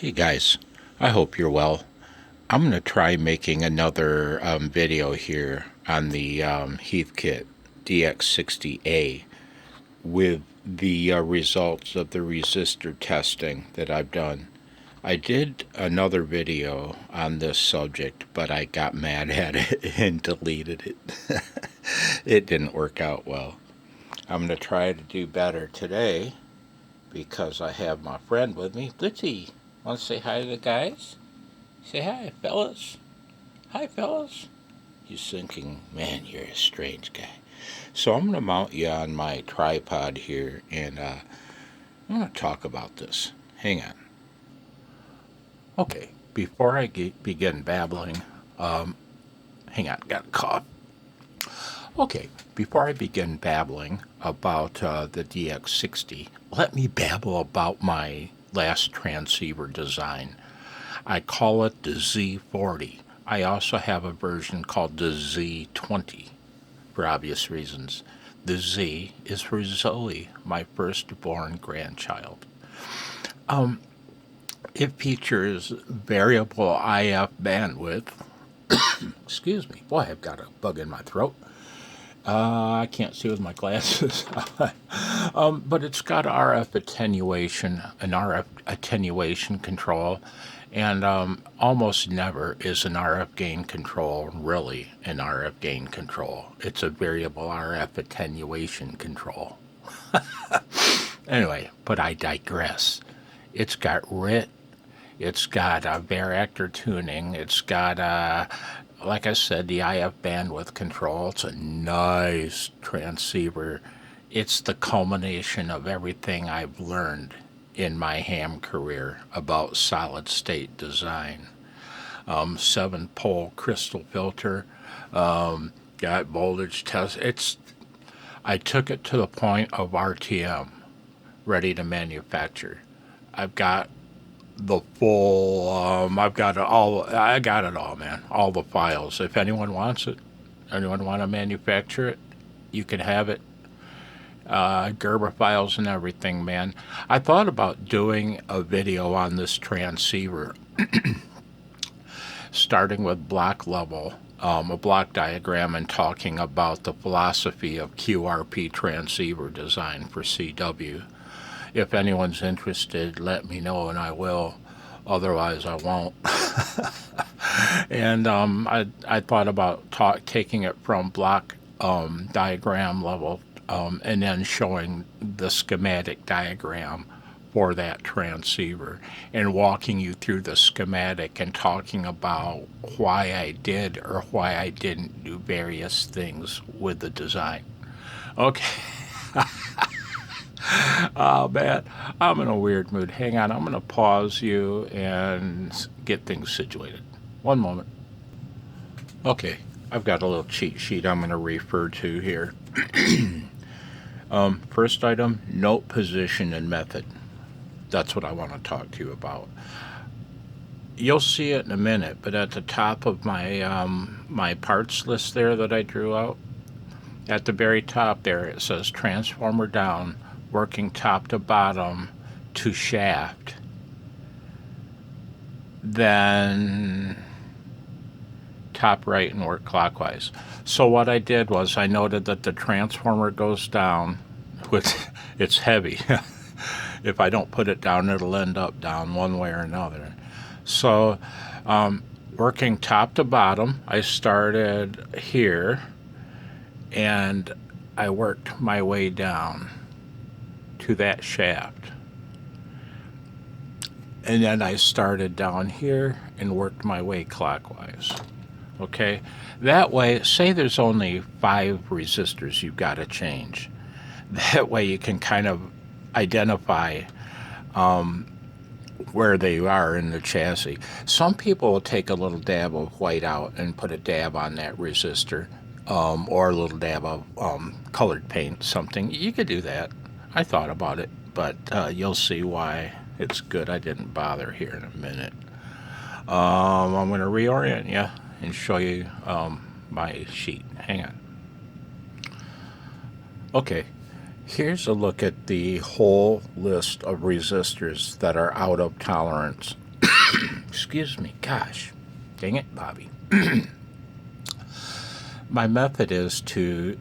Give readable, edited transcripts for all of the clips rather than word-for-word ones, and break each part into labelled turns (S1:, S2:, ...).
S1: Hey guys, I hope you're well. I'm going to try making another video here on the Heathkit DX-60A with the results of the resistor testing that I've done. I did another video on this subject, but I got mad at it and deleted it. It didn't work out well. I'm going to try to do better today because I have my friend with me, Blitzy. Want to say hi to the guys? Say hi, fellas. Hi, fellas. He's thinking, man, you're a strange guy. So I'm going to mount you on my tripod here, and I'm going to talk about this. Hang on. Okay, before I begin babbling, hang on, got a cough. Okay, before I begin babbling about the DX60, let me babble about my last transceiver design. I call it the Z40. I also have a version called the Z20 for obvious reasons. The Z is for Zoe, my firstborn grandchild. It features variable IF bandwidth. Excuse me. Boy, I've got a bug in my throat. I can't see with my glasses. But it's got RF attenuation, an RF attenuation control, and almost never is an RF gain control really an RF gain control. It's a variable RF attenuation control. Anyway, but I digress. It's got RIT, it's got varactor tuning, it's got like I said, the IF bandwidth control. It's a nice transceiver. It's the culmination of everything I've learned in my ham career about solid state design. 7-pole crystal filter, got voltage test. I took it to the point of RTM, ready to manufacture. I've got the full, I've got it all, I got it all, man. All the files. If anyone wants it, anyone want to manufacture it, you can have it. Gerber files and everything, man. I thought about doing a video on this transceiver, starting with block level, a block diagram, and talking about the philosophy of QRP transceiver design for CW. If anyone's interested, let me know and I will. Otherwise, I won't. And I thought about taking it from block diagram level and then showing the schematic diagram for that transceiver and walking you through the schematic and talking about why I did or why I didn't do various things with the design. Okay. Oh man, I'm in a weird mood. Hang on, I'm going to pause you and get things situated. One moment. Okay, I've got a little cheat sheet I'm going to refer to here. First item, note position and method. That's what I want to talk to you about. You'll see it in a minute, but at the top of my my parts list there that I drew out, at the very top there it says transformer down, working top to bottom to shaft. Then top right and work clockwise. So what I did was I noted that the transformer goes down, which it's heavy. If I don't put it down, it'll end up down one way or another. So working top to bottom, I started here and I worked my way down to that shaft. And then I started down here and worked my way clockwise. Okay? That way, say there's only 5 resistors you've got to change. That way you can kind of identify where they are in the chassis. Some people will take a little dab of white out and put a dab on that resistor, or a little dab of colored paint, something. You could do that. I thought about it, but you'll see why it's good I didn't bother here in a minute. I'm going to reorient you and show you my sheet. Hang on. Okay, Here's a look at the whole list of resistors that are out of tolerance Excuse me, gosh, dang it, Bobby. My method is to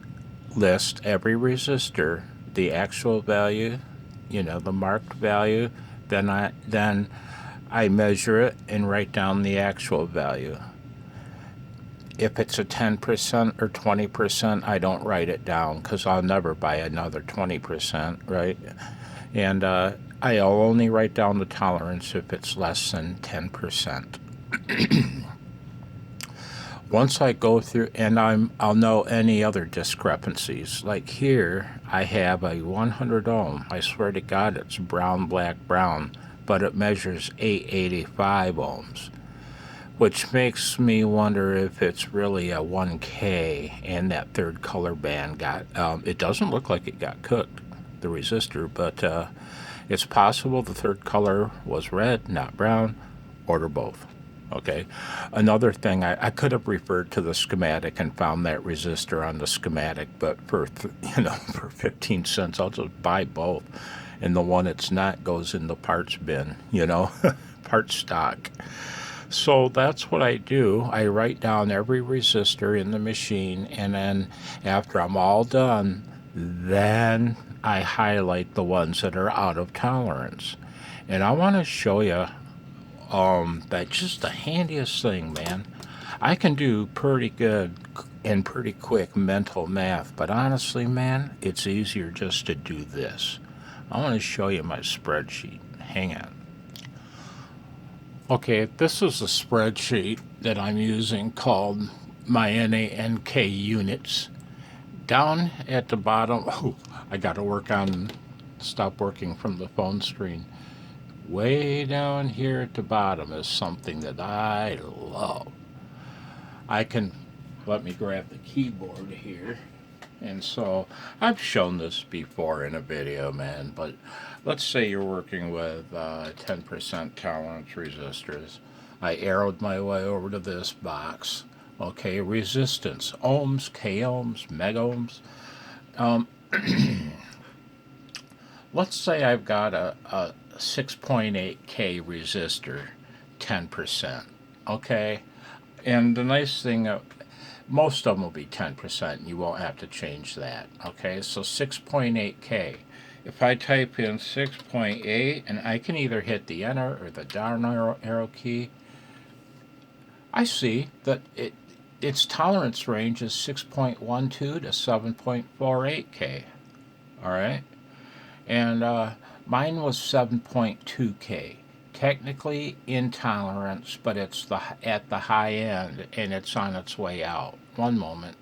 S1: list every resistor, the actual value, the marked value, then I measure it and write down the actual value. If it's a 10% or 20%, I don't write it down because I'll never buy another 20%, right? And I'll only write down the tolerance if it's less than 10%. Once I go through, and I'll know any other discrepancies. Like here, I have a 100 ohm. I swear to God, it's brown, black, brown, but it measures 885 ohms, which makes me wonder if it's really a 1K, and that third color band got, it doesn't look like it got cooked, the resistor, but it's possible the third color was red, not brown, or both. Okay. Another thing, I could have referred to the schematic and found that resistor on the schematic, but for 15 cents, I'll just buy both, and the one it's not goes in the parts bin, parts stock. So that's what I do. I write down every resistor in the machine, and then after I'm all done, then I highlight the ones that are out of tolerance. And I want to show you that's just the handiest thing, man. I can do pretty good and pretty quick mental math, but honestly, man, it's easier just to do this. I want to show you my spreadsheet. Hang on. Okay, this is a spreadsheet that I'm using called my NANK units. Down at the bottom, I got to stop working from the phone screen. Way down here at the bottom is something that I love. Let me grab the keyboard here. And so I've shown this before in a video, man, but let's say you're working with 10% tolerance resistors. I arrowed my way over to this box. Okay, resistance, ohms, k-ohms, megohms. Let's say I've got a 6.8K resistor, 10%. Okay? And the nice thing, most of them will be 10%, and you won't have to change that. Okay? So 6.8K. If I type in 6.8, and I can either hit the enter or the down arrow key, I see that its tolerance range is 6.12 to 7.48K. All right? And mine was 7.2K. Technically intolerance, but it's at the high end, and it's on its way out. One moment.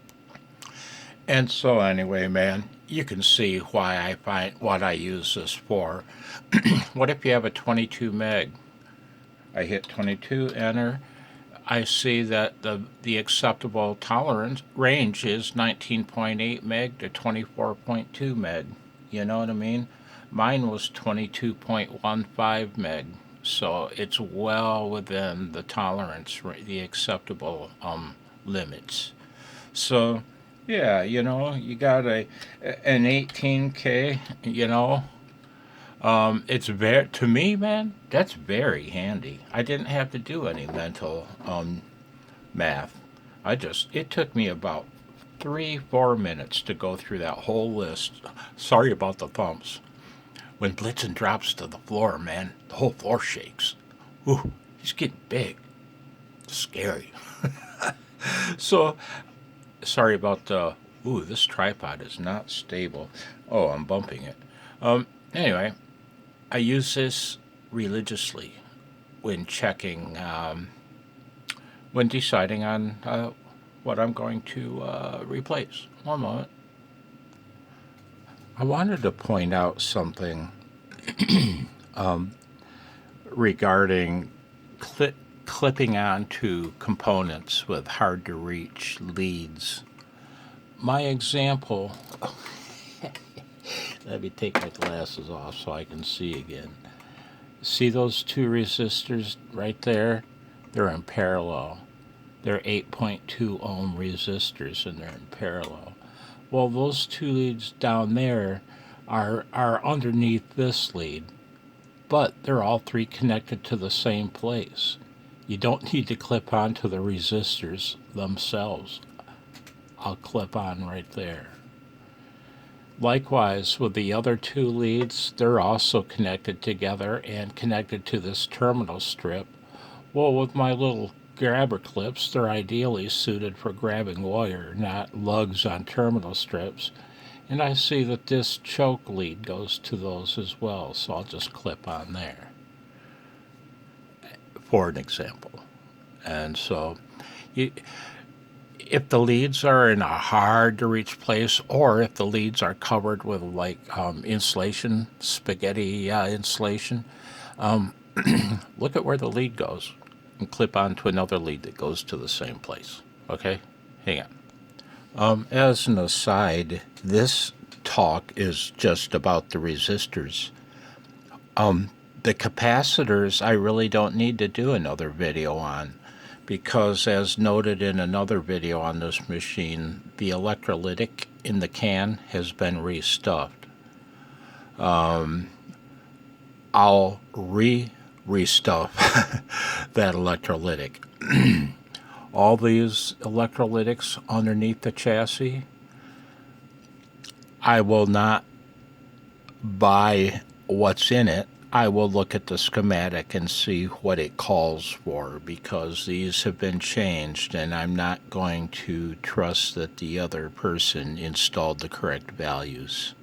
S1: And so anyway, man, you can see why I find what I use this for. What if you have a 22 meg? I hit 22, enter. I see that the acceptable tolerance range is 19.8 meg to 24.2 meg. You know what I mean? Mine was 22.15 meg, so it's well within the tolerance, the acceptable limits. So, yeah, you got an 18K, it's very, to me, man, that's very handy. I didn't have to do any mental math. It took me about 3-4 minutes to go through that whole list. Sorry about the thumps. When Blitzen drops to the floor, man, the whole floor shakes. Ooh, he's getting big. Scary. So, sorry about this tripod is not stable. Oh, I'm bumping it. Anyway, I use this religiously when checking, when deciding on what I'm going to replace. One moment. I wanted to point out something regarding clipping onto components with hard-to-reach leads. My example, let me take my glasses off so I can see again. See those two resistors right there? They're in parallel. They're 8.2 ohm resistors, and they're in parallel. Well, those two leads down there are underneath this lead, but they're all three connected to the same place. You don't need to clip onto the resistors themselves. I'll clip on right there. Likewise, with the other two leads, they're also connected together and connected to this terminal strip. Well, with my little grabber clips, they're ideally suited for grabbing wire, not lugs on terminal strips. And I see that this choke lead goes to those as well, so I'll just clip on there for an example. And so if the leads are in a hard to reach place, or if the leads are covered with like insulation, spaghetti insulation, look at where the lead goes and clip onto another lead that goes to the same place. Okay, hang on. As an aside, this talk is just about the resistors. The capacitors I really don't need to do another video on, because as noted in another video on this machine, the electrolytic in the can has been restuffed. I'll restuff that electrolytic. All these electrolytics underneath the chassis, I will not buy what's in it. I will look at the schematic and see what it calls for, because these have been changed and I'm not going to trust that the other person installed the correct values.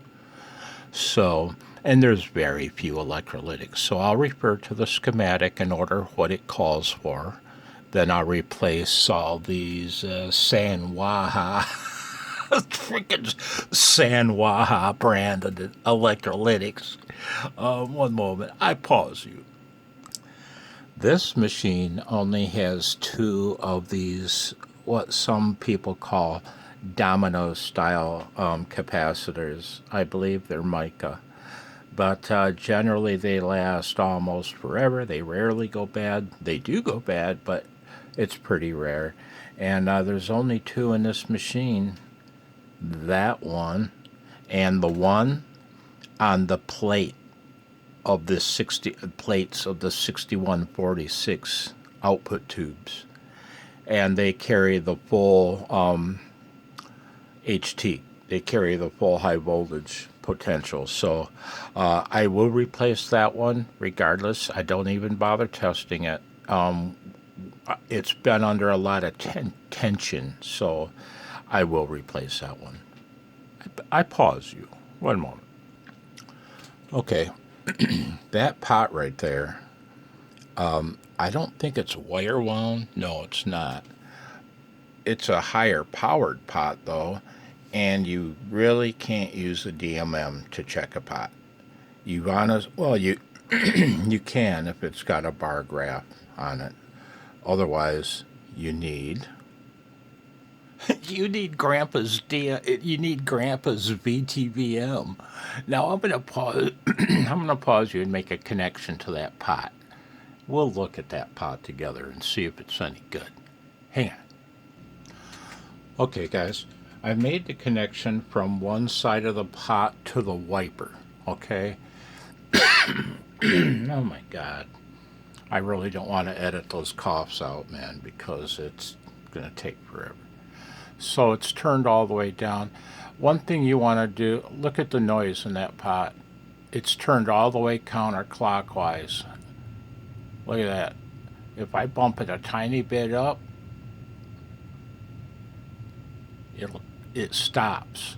S1: So, and there's very few electrolytics, so I'll refer to the schematic and order what it calls for. Then I'll replace all these Sanwaha freaking Sanwaha branded electrolytics. One moment, I pause you. This machine only has two of these, what some people call domino style capacitors. I believe they're mica. But generally they last almost forever. They rarely go bad. They do go bad, but it's pretty rare. And there's only two in this machine. That one and the one on the plate of the 60 plates of the 6146 output tubes, and they carry the full HT. They carry the full high voltage potential. So I will replace that one regardless. I don't even bother testing it. It's been under a lot of tension, so I will replace that one. I pause you. One moment. Okay, that pot right there, I don't think it's wire wound. No, it's not. It's a higher powered pot though, and you really can't use the DMM to check a pot. You wanna, well, you you can if it's got a bar graph on it. Otherwise, you need Grandpa's VTVM. Now I'm gonna pause. I'm gonna pause you and make a connection to that pot. We'll look at that pot together and see if it's any good. Hang on. Okay, guys, I've made the connection from one side of the pot to the wiper. Okay. Oh my God. I really don't want to edit those coughs out, man, because it's gonna take forever. So it's turned all the way down. One thing you want to do, look at the noise in that pot. It's turned all the way counterclockwise. Look at that. If I bump it a tiny bit up, it stops.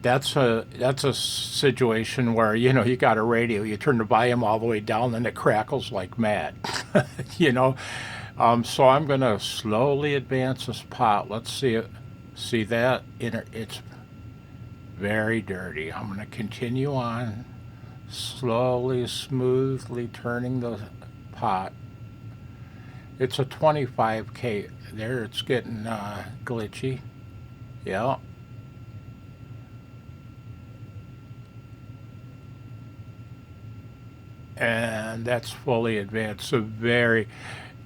S1: That's a situation where, you know, you got a radio, you turn the volume all the way down and it crackles like mad. You know. So I'm going to slowly advance this pot. Let's see it. See that? It's very dirty. I'm going to continue on, slowly, smoothly turning the pot. It's a 25K. There, it's getting glitchy. Yeah. And that's fully advanced. So very...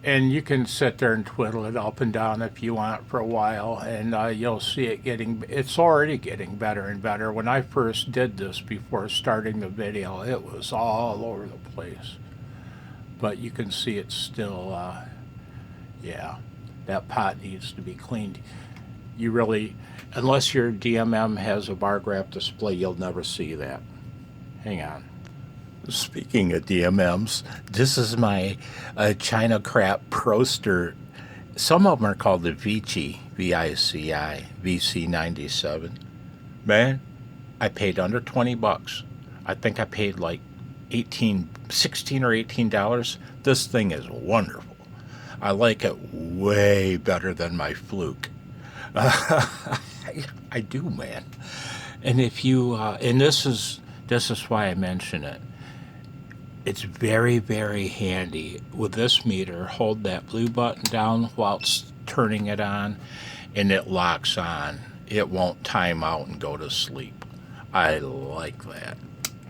S1: And you can sit there and twiddle it up and down if you want for a while, and you'll see it it's already getting better and better. When I first did this before starting the video, it was all over the place. But you can see it's still Yeah, that pot needs to be cleaned. You really, unless your DMM has a bar graph display, you'll never see that. Hang on. Speaking of DMMs, this is my China Crap Proster. Some of them are called the Vici, VICI, VC97. Man, I paid under 20 bucks. I think I paid like 16 or $18. This thing is wonderful. I like it way better than my Fluke. I do, man. And if you, and this is why I mention it. It's very, very handy with this meter. Hold that blue button down whilst turning it on, and it locks on. It won't time out and go to sleep. I like that.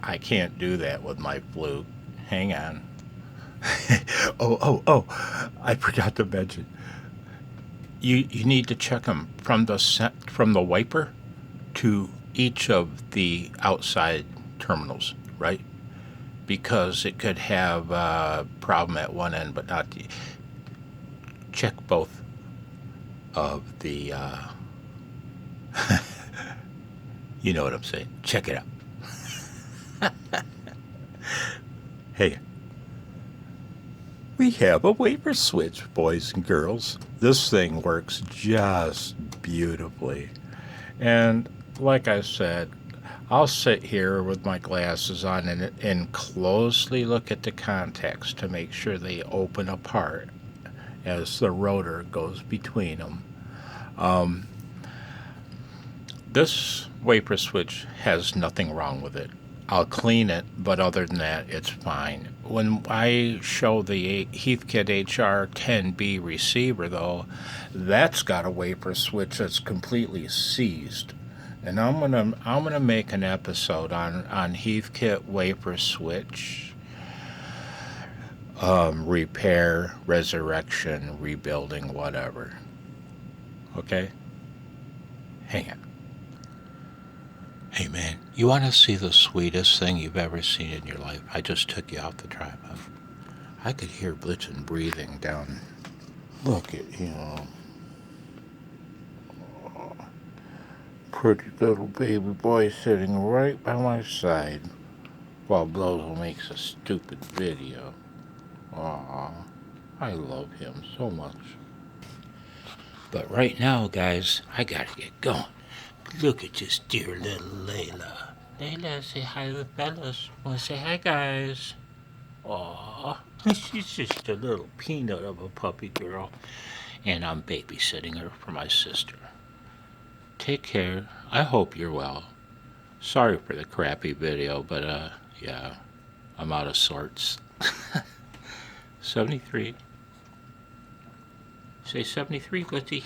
S1: I can't do that with my Fluke. Hang on. Oh! I forgot to mention. You need to check them from the wiper to each of the outside terminals, right? Because it could have a problem at one end, but not the. Check both of the. You know what I'm saying. Check it out. Hey, we have a wiper switch, boys and girls. This thing works just beautifully. And like I said, I'll sit here with my glasses on and closely look at the contacts to make sure they open apart as the rotor goes between them. This wiper switch has nothing wrong with it. I'll clean it, but other than that, it's fine. When I show the Heathkit HR-10B receiver, though, that's got a wiper switch that's completely seized. And I'm gonna make an episode on Heathkit wiper switch repair, resurrection, rebuilding, whatever. Okay? Hang on. Hey man, you want to see the sweetest thing you've ever seen in your life? I just took you off the tripod. I could hear Blitzy breathing down. Look at him. Pretty little baby boy sitting right by my side while Blozo makes a stupid video. Aw, I love him so much. But right now, guys, I gotta get going. Look at this dear little Layla. Layla, say hi to the fellas. Wanna say hi, guys? Aw, she's just a little peanut of a puppy girl. And I'm babysitting her for my sister. Take care. I hope you're well. Sorry for the crappy video, but yeah, I'm out of sorts. 73. Say 73, Blitzy.